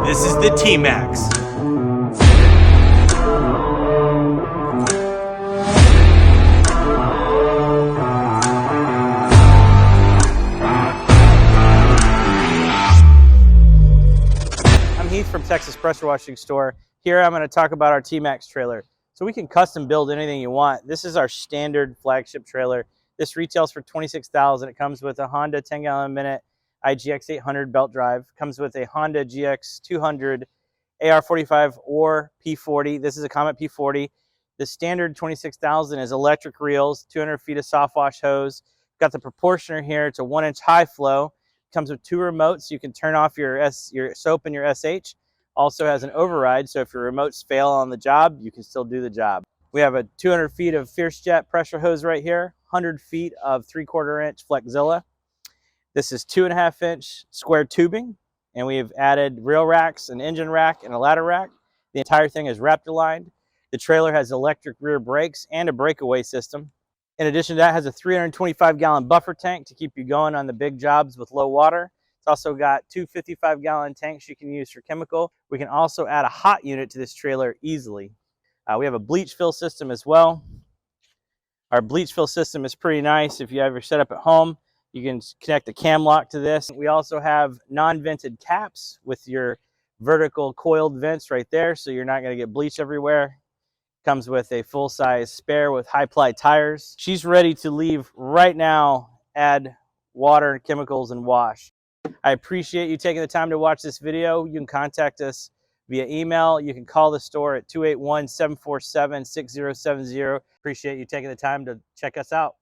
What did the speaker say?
This is the TMAX. I'm Heath from Texas Pressure Washing Store. Here I'm going to talk about our TMAX trailer. So we can custom build anything you want. This is our standard flagship trailer. This retails for $26,000. It comes with a Honda 10-gallon a minute IGX 800 belt drive. Comes with a Honda GX 200 AR45 or P40. This is a Comet P40. The standard $26,000 is electric reels, 200 feet of soft wash hose. Got the proportioner here. It's a 1-inch high flow. Comes with 2 remotes. You can turn off your soap and your SH. Also has an override, so if your remotes fail on the job, you can still do the job. We have a 200 feet of Fierce Jet pressure hose right here, 100 feet of 3/4 inch Flexzilla. This is 2.5 inch square tubing, and we have added rail racks, an engine rack, and a ladder rack. The entire thing is Raptor lined. The trailer has electric rear brakes and a breakaway system. In addition to that, it has a 325-gallon buffer tank to keep you going on the big jobs with low water. It's also got 2 55-gallon tanks you can use for chemical. We can also add a hot unit to this trailer easily. We have a bleach fill system as well. Our bleach fill system is pretty nice. If you have your setup at home, you can connect a cam lock to this. We also have non-vented caps with your vertical coiled vents right there, so you're not going to get bleach everywhere. Comes with a full-size spare with high-ply tires. She's ready to leave right now, add water, chemicals, and wash. I appreciate you taking the time to watch this video. You can contact us via email. You can call the store at 281-747-6070. Appreciate you taking the time to check us out.